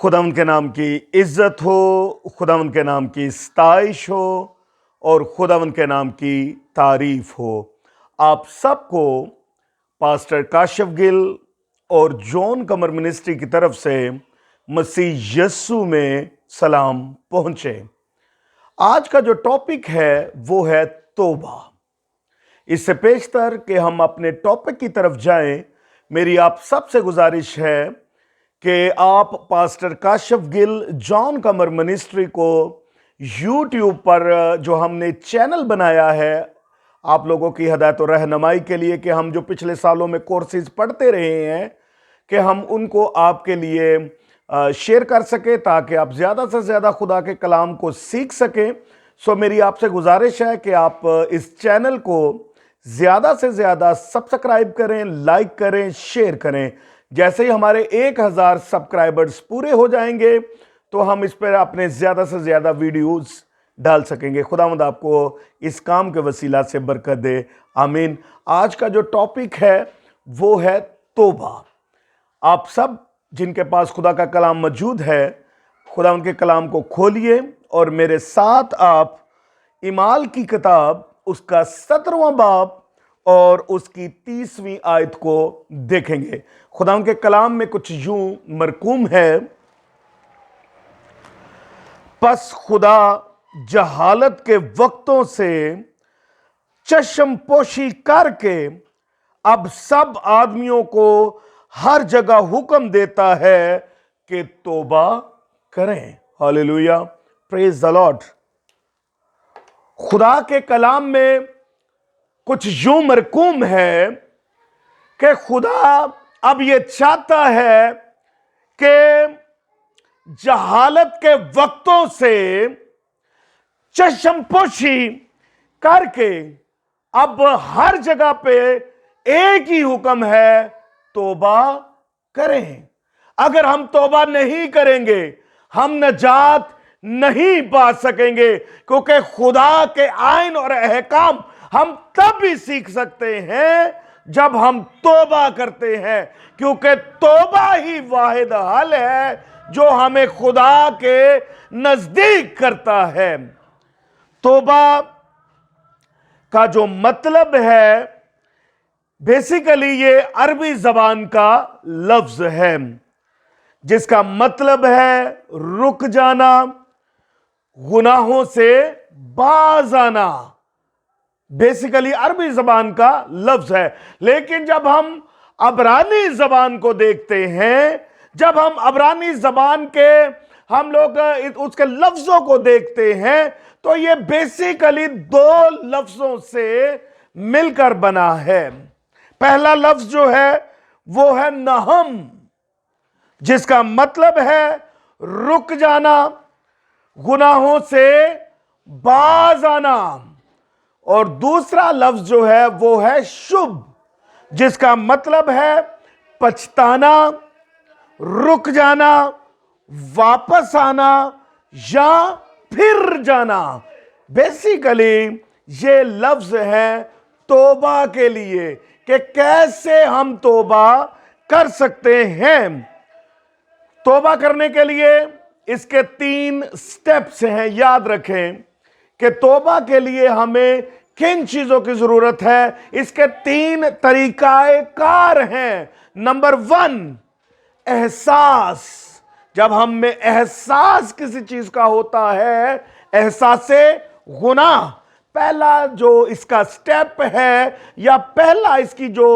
खुदावंद के नाम की इज्जत हो, खुदावंद के नाम की स्तैश हो और खुदावंद के नाम की तारीफ हो। आप सबको पास्टर काशिफ गिल और जॉन कमर मिनिस्ट्री की तरफ से मसीह यस्सु में सलाम पहुंचे। आज का जो टॉपिक है वो है तौबा। इससे पेशतर कि हम अपने टॉपिक की तरफ जाएं, मेरी आप सबसे गुजारिश है कि आप पास्टर काशिफ गिल जॉन कमर मिनिस्ट्री को यूट्यूब पर जो हमने चैनल बनाया है आप लोगों की हिदायत और रहनुमाई के लिए, कि हम जो पिछले सालों में कोर्सेज पढ़ते रहे हैं कि हम उनको आपके लिए शेयर कर सके ताकि आप ज़्यादा से ज़्यादा खुदा के कलाम को सीख सकें। सो मेरी आपसे गुजारिश है कि आप इस चैनल को ज़्यादा से ज़्यादा सब्सक्राइब करें, लाइक करें, शेयर करें। जैसे ही हमारे 1000 सब्सक्राइबर्स पूरे हो जाएंगे तो हम इस पर अपने ज़्यादा से ज़्यादा वीडियोस डाल सकेंगे। खुदावंद आपको इस काम के वसीला से बरकत दे, आमीन। आज का जो टॉपिक है वो है तौबा। आप सब जिनके पास खुदा का कलाम मौजूद है, खुदा उनके कलाम को खोलिए और मेरे साथ आप इमाल की किताब उसका 17वां बाब और उसकी 30वीं आयत को देखेंगे। खुदा उनके कलाम में कुछ यूं मरकूम है, पस खुदा जहालत के वक्तों से चश्म पोशी करके अब सब आदमियों को हर जगह हुक्म देता है कि तौबा करें। Hallelujah, praise the Lord. खुदा के कलाम में कुछ यूं मरकूम है कि खुदा अब ये चाहता है कि जहालत के वक्तों से चश्मपोशी करके अब हर जगह पे एक ही हुक्म है, तौबा करें। अगर हम तौबा नहीं करेंगे हम नजात नहीं पा सकेंगे, क्योंकि खुदा के आइन और अहकाम हम तब भी सीख सकते हैं जब हम तौबा करते हैं, क्योंकि तौबा ही वाहिद हल है जो हमें खुदा के नजदीक करता है। तौबा का जो मतलब है बेसिकली ये अरबी जबान का लफ्ज है जिसका मतलब है रुक जाना, गुनाहों से बाज आना। बेसिकली अरबी जबान का लफ्ज है। लेकिन जब हम अबरानी जबान को देखते हैं, जब हम अबरानी जबान के हम लोग उसके लफ्जों को देखते हैं, तो ये बेसिकली 2 लफ्जों से मिलकर बना है। पहला लफ्ज जो है वो है नहम, जिसका मतलब है रुक जाना, गुनाहों से बाज आना। और दूसरा लफ्ज जो है वो है शुभ, जिसका मतलब है पछताना, रुक जाना, वापस आना या फिर जाना। बेसिकली ये लफ्ज है तौबा के लिए कि कैसे हम तौबा कर सकते हैं। तौबा करने के लिए इसके 3 स्टेप्स हैं। याद रखें कि तौबा के लिए हमें किन चीजों की जरूरत है। इसके 3 तरीकाए कार हैं। नंबर 1, एहसास। जब हम में एहसास किसी चीज का होता है, एहसासे गुनाह, पहला जो इसका स्टेप है या पहला इसकी जो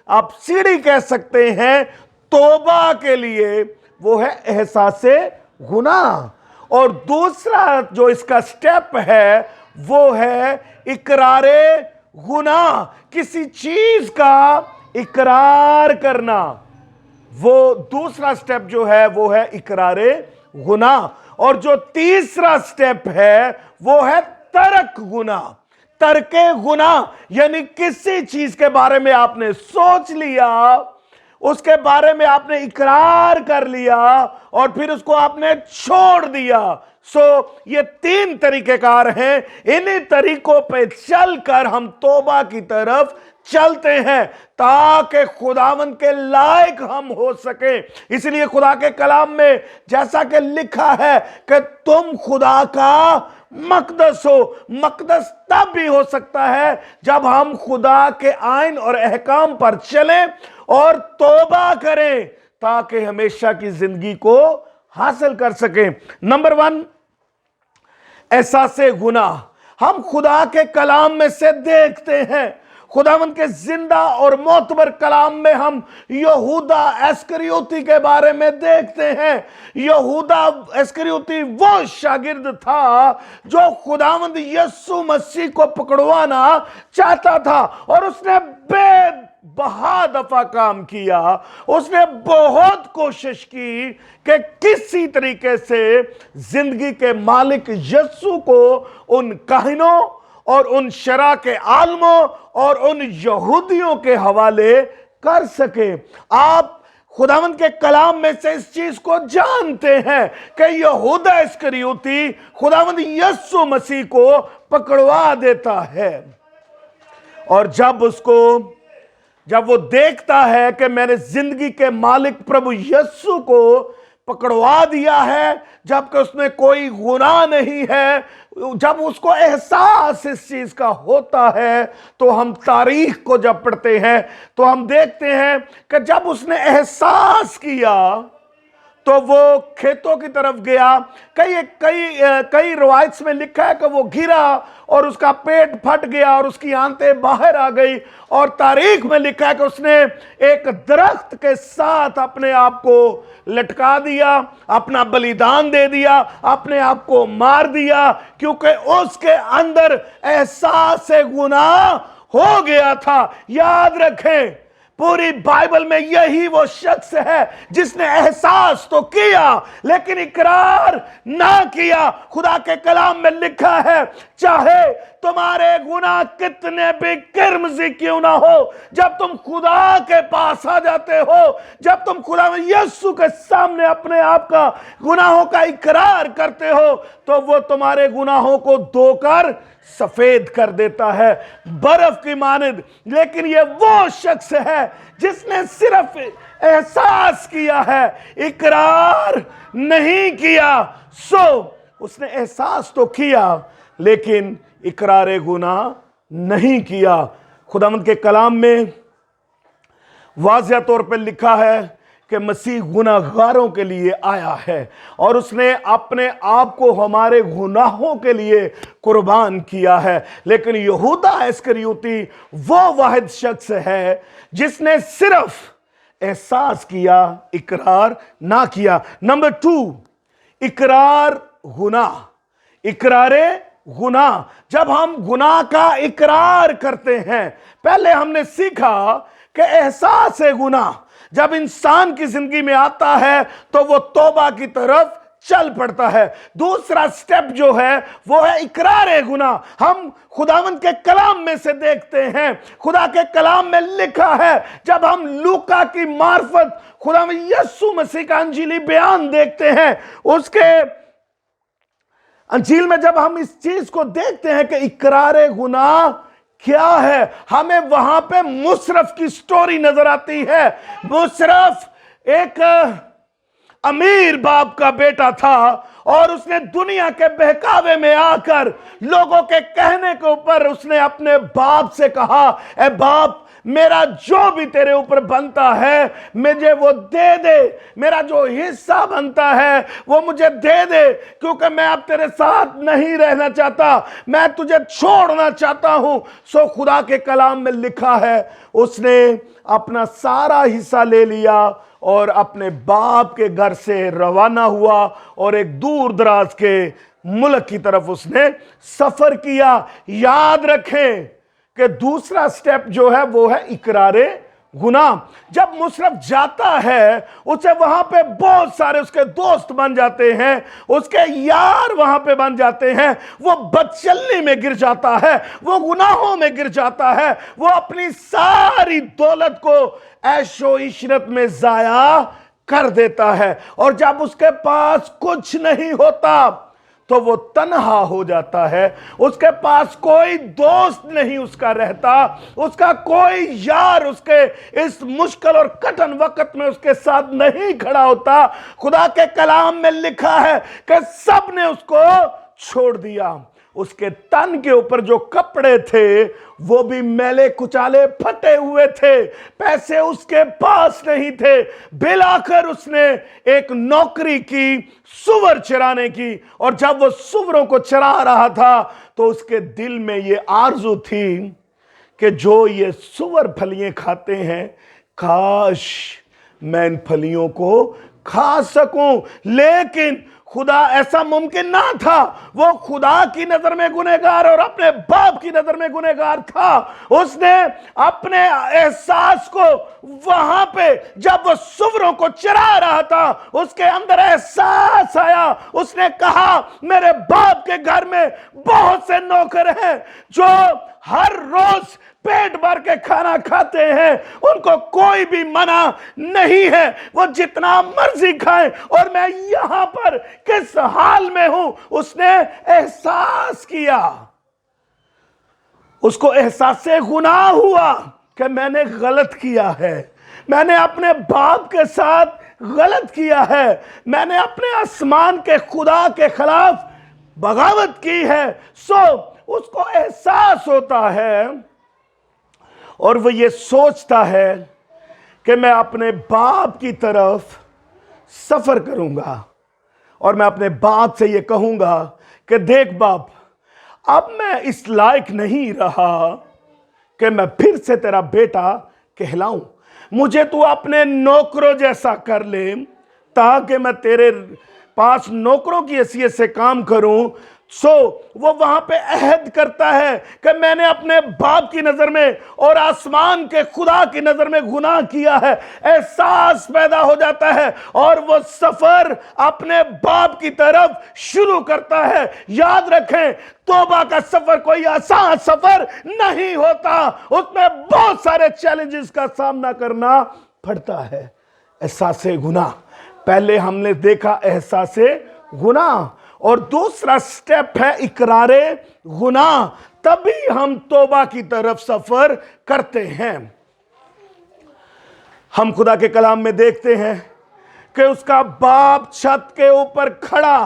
आप सीढ़ी कह सकते हैं तौबा के लिए, वो है एहसासे गुनाह। और दूसरा जो इसका स्टेप है वो है इकरारे गुनाह, किसी चीज का इकरार करना। वो दूसरा स्टेप जो है वो है इकरारे गुनाह। और जो तीसरा स्टेप है वो है तरक गुनाह। तरके गुनाह यानी किसी चीज के बारे में आपने सोच लिया, उसके बारे में आपने इकरार कर लिया और फिर उसको आपने छोड़ दिया, ये 3 तरीके कार हैं। इन्हीं तरीकों पे चलकर हम तौबा की तरफ चलते हैं ताकि खुदावंद के लायक हम हो सके। इसलिए खुदा के कलाम में जैसा कि लिखा है कि तुम खुदा का मकदस हो। मकदस तब भी हो सकता है जब हम खुदा के आइन और अहकाम पर चलें और तौबा करें ताकि हमेशा की जिंदगी को हासिल कर सकें। नंबर 1, एहसासे गुनाह। हम खुदा के कलाम में से देखते हैं, खुदावंद के जिंदा और मोतबर कलाम में हम यहूदा इस्करियोती के बारे में देखते हैं। यहूदा इस्करियोती वो शागिर्द था जो खुदावंद यीशु मसीह को पकड़वाना चाहता था और उसने बेबहा दफा काम किया। उसने बहुत कोशिश की कि किसी तरीके से जिंदगी के मालिक यीशु को उन काहिनों और उन शरा के आलमों और उन यहूदियों के हवाले कर सके। आप खुदावंद के कलाम में से इस चीज को जानते हैं कि यहूदा इस्करियोती खुदावंद यीशु मसीह को पकड़वा देता है और जब वो देखता है कि मैंने जिंदगी के मालिक प्रभु यीशु को पकड़वा दिया है, जबकि उसमें कोई गुनाह नहीं है, जब उसको एहसास इस चीज का होता है, तो हम तारीख को जब पढ़ते हैं तो हम देखते हैं कि जब उसने एहसास किया तो वो खेतों की तरफ गया। कई रवायत में लिखा है कि वो गिरा और उसका पेट फट गया और उसकी आंतें बाहर आ गई, और तारीख में लिखा है कि उसने एक दरख्त के साथ अपने आप को लटका दिया, अपना बलिदान दे दिया, अपने आप को मार दिया, क्योंकि उसके अंदर एहसास गुनाह हो गया था। याद रखें, पूरी बाइबल में यही वो शख्स है जिसने एहसास तो किया लेकिन इकरार ना किया। खुदा के कलाम में लिखा है, चाहे तुम्हारे गुनाह कितने भी किरमजी क्यों ना हो, जब तुम खुदा के पास आ जाते हो, जब तुम खुदा में यीशु के सामने अपने आप का गुनाहों का इकरार करते हो, तो वो तुम्हारे गुनाहों को धोकर सफेद कर देता है, बर्फ की मानिंद। लेकिन ये वो शख्स है जिसने सिर्फ एहसास किया है, इकरार नहीं किया। उसने एहसास तो किया लेकिन इकरार गुनाह नहीं किया। खुदावंद के कलाम में वाज़िह तौर पर लिखा है कि मसीह गुनाहगारों के लिए आया है और उसने अपने आप को हमारे गुनाहों के लिए कुर्बान किया है। लेकिन यहूदा इस्करियोती वो वाहिद शख्स है जिसने सिर्फ एहसास किया, इकरार ना किया। नंबर 2, इकरार गुनाह। इकरारे गुनाह, जब हम गुनाह का इकरार करते हैं, पहले हमने सीखा कि एहसास है गुनाह जब इंसान की जिंदगी में आता है तो वो तौबा की तरफ चल पड़ता है। दूसरा स्टेप जो है वो है इकरार गुनाह। हम खुदावंद के कलाम में से देखते हैं, खुदा के कलाम में लिखा है, जब हम लूका की मार्फत खुदा में यीशु मसीह का अंजीली बयान देखते हैं, उसके अंजील में जब हम इस चीज को देखते हैं कि इकरार गुनाह क्या है, हमें वहां पे मुशरफ की स्टोरी नजर आती है। मुशरफ एक अमीर बाप का बेटा था और उसने दुनिया के बहकावे में आकर लोगों के कहने के ऊपर उसने अपने बाप से कहा, ए बाप, मेरा जो भी तेरे ऊपर बनता है मुझे वो दे दे, मेरा जो हिस्सा बनता है वो मुझे दे दे, क्योंकि मैं अब तेरे साथ नहीं रहना चाहता, मैं तुझे छोड़ना चाहता हूं। खुदा के कलाम में लिखा है, उसने अपना सारा हिस्सा ले लिया और अपने बाप के घर से रवाना हुआ और एक दूर दराज के मुल्क की तरफ उसने सफर किया। याद रखें कि दूसरा स्टेप जो है वो है इकरारे गुनाह। जब मुशरफ जाता है, उसे वहां पे बहुत सारे उसके दोस्त बन जाते हैं, उसके यार वहां पे बन जाते हैं, वो बदचलनी में गिर जाता है, वो गुनाहों में गिर जाता है, वो अपनी सारी दौलत को ऐशो इशरत में जाया कर देता है। और जब उसके पास कुछ नहीं होता तो वो तन्हा हो जाता है, उसके पास कोई दोस्त नहीं उसका रहता, उसका कोई यार उसके इस मुश्किल और कठिन वक्त में उसके साथ नहीं खड़ा होता। खुदा के कलाम में लिखा है कि सब ने उसको छोड़ दिया। उसके तन के ऊपर जो कपड़े थे वो भी मैले कुचाले फटे हुए थे, पैसे उसके पास नहीं थे। बिलाकर उसने एक नौकरी की सुअर चराने की, और जब वो सुअरों को चरा रहा था तो उसके दिल में ये आरज़ू थी कि जो ये सुअर फलियां खाते हैं, काश मैं इन फलियों को खा सकूं। लेकिन खुदा ऐसा मुमकिन ना था। वो खुदा की नजर में गुनहगार और अपने बाप की नजर में गुनहगार था। उसने अपने एहसास को वहां पे जब वो सुअरों को चरा रहा था, उसके अंदर एहसास आया। उसने कहा, मेरे बाप के घर में बहुत से नौकर हैं जो हर रोज पेट भर के खाना खाते हैं, उनको कोई भी मना नहीं है, वो जितना मर्जी खाएं, और मैं यहां पर किस हाल में हूं। उसने एहसास किया, उसको एहसास से गुनाह हुआ कि मैंने गलत किया है, मैंने अपने बाप के साथ गलत किया है, मैंने अपने आसमान के खुदा के खिलाफ बगावत की है। सो उसको एहसास होता है और वो ये सोचता है कि मैं अपने बाप की तरफ सफर करूंगा और मैं अपने बाप से ये कहूंगा कि देख बाप, अब मैं इस लायक नहीं रहा कि मैं फिर से तेरा बेटा कहलाऊं। मुझे तू अपने नौकरों जैसा कर ले ताकि मैं तेरे पास नौकरों की हैसियत से काम करूं। वो वहां पे अहद करता है कि मैंने अपने बाप की नजर में और आसमान के खुदा की नजर में गुनाह किया है। एहसास पैदा हो जाता है और वो सफर अपने बाप की तरफ शुरू करता है। याद रखें, तौबा का सफर कोई आसान सफर नहीं होता, उसमें बहुत सारे चैलेंजेस का सामना करना पड़ता है। एहसास गुनाह, पहले हमने देखा एहसास गुनाह, और दूसरा स्टेप है इकरारे गुनाह। तभी हम तौबा की तरफ सफर करते हैं। हम खुदा के कलाम में देखते हैं कि उसका बाप छत के ऊपर खड़ा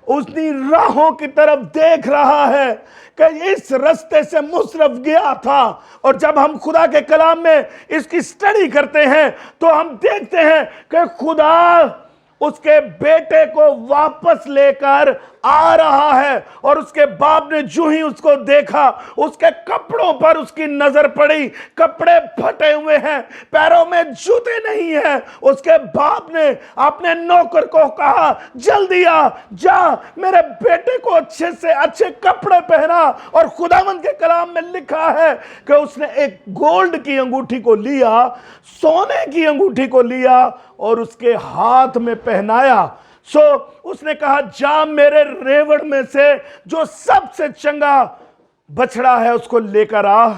उसनी राहों की तरफ देख रहा है कि इस रास्ते से मुसरफ गया था। और जब हम खुदा के कलाम में इसकी स्टडी करते हैं तो हम देखते हैं कि खुदा उसके बेटे को वापस लेकर आ रहा है, और उसके बाप ने जो ही उसको देखा, उसके कपड़ों पर उसकी नजर पड़ी, कपड़े फटे हुए हैं, पैरों में जूते नहीं है। उसके बाप ने अपने नौकर को कहा, जल्दी आ, जा मेरे बेटे को अच्छे से अच्छे कपड़े पहना। और खुदावंद के कलाम में लिखा है कि उसने एक गोल्ड की अंगूठी को लिया, सोने की अंगूठी को लिया और उसके हाथ में पहनाया। उसने कहा, जा मेरे रेवड़ में से जो सबसे चंगा बछड़ा है उसको लेकर आ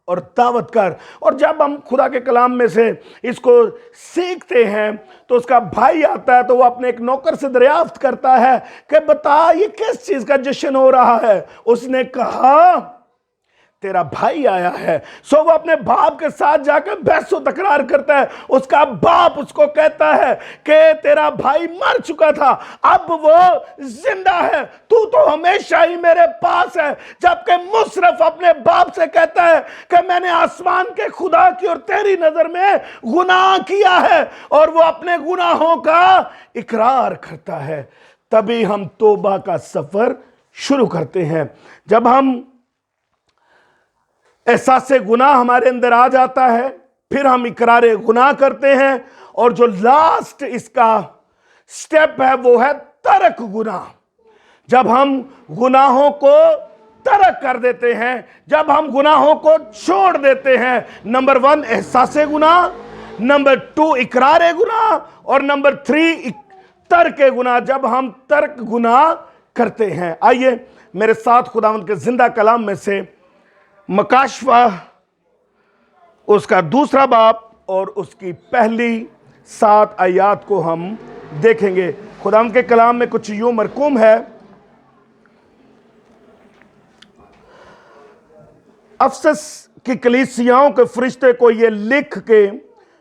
और दावत कर। और जब हम खुदा के कलाम में से इसको सीखते हैं तो उसका भाई आता है, तो वो अपने एक नौकर से दरियाफ्त करता है कि बता ये किस चीज का जश्न हो रहा है। उसने कहा, तेरा भाई आया है। वो अपने बाप के साथ जाकर बहसो तकरार करता है। उसका बाप उसको कहता है कि तेरा भाई मर चुका था, अब वो जिंदा है, तू तो हमेशा ही मेरे पास है। जबकि मुशर्रफ अपने बाप से कहता है कि मैंने आसमान के खुदा की और तेरी नजर में गुनाह किया है, और वो अपने गुनाहों का इकरार करता है। तभी हम तौबा का सफर शुरू करते हैं। जब हम एहसास गुनाह हमारे अंदर आ जाता है, फिर हम इकरारे गुनाह करते हैं, और जो लास्ट इसका स्टेप है वो है तरक गुनाह। जब हम गुनाहों को तरक कर देते हैं, जब हम गुनाहों को छोड़ देते हैं, नंबर 1 एहसास गुनाह, नंबर 2 इकरारे गुनाह, और नंबर 3 तर्क गुनाह। जब हम तर्क गुनाह करते हैं, आइए मेरे साथ खुदावंद के जिंदा कलाम में से मकाशवा उसका दूसरा बाब और उसकी पहली 7 आयत को हम देखेंगे। खुदावंद के कलाम में कुछ यूं मरकूम है अफसस की कलीसियाओं के फरिश्ते को ये लिख के,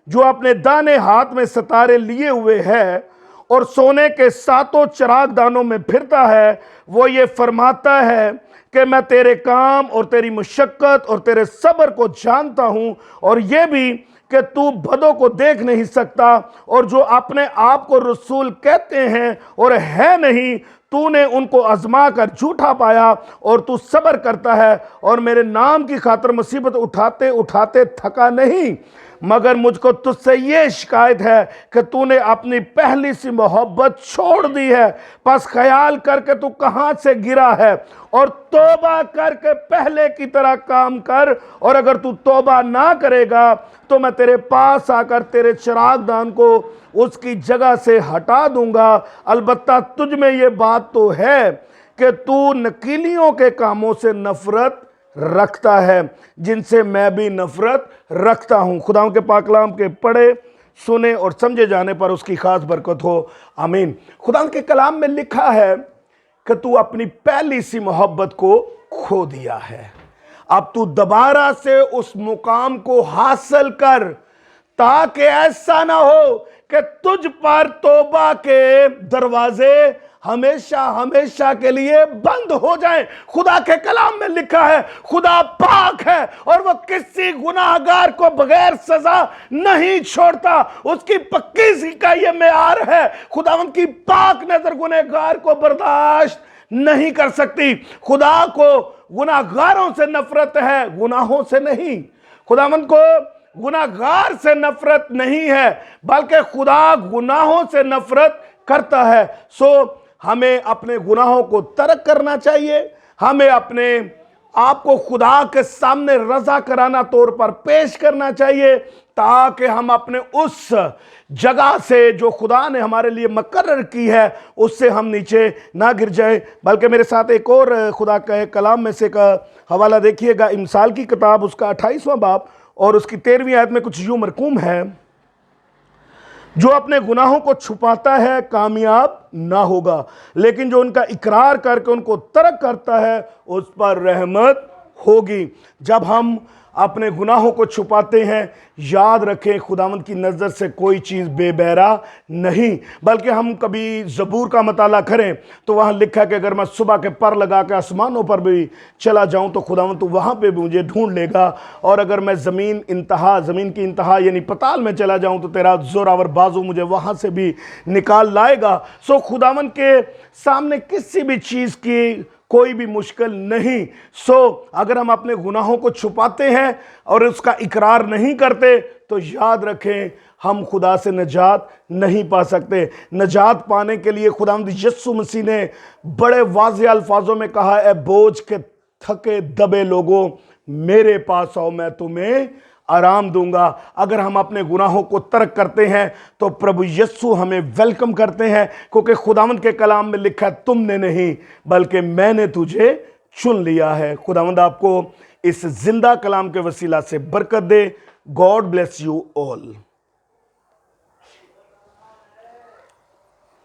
जो अपने दाने हाथ में सितारे लिए हुए है और सोने के 7 चरागदानों में फिरता है, वो ये फरमाता है कि मैं तेरे काम और तेरी मुशक्कत और तेरे सब्र को जानता हूं, और ये भी कि तू बदों को देख नहीं सकता, और जो अपने आप को रसूल कहते हैं और है नहीं, तूने उनको आजमा कर झूठा पाया और तू सब्र करता है और मेरे नाम की खातिर मुसीबत उठाते उठाते थका नहीं। मगर मुझको तुझसे ये शिकायत है कि तूने अपनी पहली सी मोहब्बत छोड़ दी है। बस ख्याल करके तू कहां से गिरा है और तौबा करके पहले की तरह काम कर, और अगर तू तौबा ना करेगा तो मैं तेरे पास आकर तेरे चिरागदान को उसकी जगह से हटा दूंगा। अलबत्ता तुझ में ये बात तो है कि तू नकीलियों के कामों से नफरत रखता है, जिनसे मैं भी नफरत रखता हूं। खुदाओं के पाकलाम के पढ़े, सुने और समझे जाने पर उसकी खास बरकत हो, आमीन। खुदा के कलाम में लिखा है कि तू अपनी पहली सी मोहब्बत को खो दिया है। अब तू दोबारा से उस मुकाम को हासिल कर, ताकि ऐसा ना हो कि तुझ पर तौबा के दरवाजे हमेशा हमेशा के लिए बंद हो जाएं। खुदा के कलाम में लिखा है खुदा पाक है और वो किसी गुनाहगार को बगैर सजा नहीं छोड़ता। उसकी पक्की सी का ये मेयार है। खुदावंद की पाक नजर गुनहगार को बर्दाश्त नहीं कर सकती। खुदा को गुनाहगारों से नफरत है, गुनाहों से नहीं। खुदावंद को गुनाहगार से नफरत नहीं है, बल्कि खुदा गुनाहों से नफरत करता है। सो हमें अपने गुनाहों को तर्क करना चाहिए। हमें अपने आप को खुदा के सामने रजा कराना तौर पर पेश करना चाहिए, ताकि हम अपने उस जगह से जो खुदा ने हमारे लिए मुकर्रर की है उससे हम नीचे ना गिर जाए। बल्कि मेरे साथ एक और खुदा के कलाम में से का हवाला देखिएगा, इमसाल की किताब उसका 28वां बाब और उसकी 13वीं आयत में कुछ यूं मरकूम है, जो अपने गुनाहों को छुपाता है कामयाब ना होगा, लेकिन जो उनका इकरार करके उनको तर्क करता है उस पर रहमत होगी। जब हम अपने गुनाहों को छुपाते हैं, याद रखें खुदावंद की नज़र से कोई चीज़ बेबैरा नहीं। बल्कि हम कभी ज़बूर का मताला करें तो वहाँ लिखा कि अगर मैं सुबह के पर लगा के आसमानों पर भी चला जाऊँ तो खुदावंद तो वहाँ पे भी मुझे ढूंढ लेगा, और अगर मैं ज़मीन की इंतहा यानी पताल में चला जाऊँ तो तेरा ज़ोरावर बाजू मुझे वहाँ से भी निकाल लाएगा। सो खुदावंद के सामने किसी भी चीज़ की कोई भी मुश्किल नहीं। सो अगर हम अपने गुनाहों को छुपाते हैं और उसका इकरार नहीं करते तो याद रखें हम खुदा से नजात नहीं पा सकते। नजात पाने के लिए खुदावंद यीशु मसीह ने बड़े वाज़ेह अल्फाजों में कहा, ए बोझ के थके दबे लोगों मेरे पास आओ, मैं तुम्हें आराम दूंगा। अगर हम अपने गुनाहों को तर्क करते हैं तो प्रभु यीशु हमें वेलकम करते हैं, क्योंकि खुदावंद के कलाम में लिखा है तुमने नहीं बल्कि मैंने तुझे चुन लिया है। खुदावंद आपको इस जिंदा कलाम के वसीला से बरकत दे। God bless you all.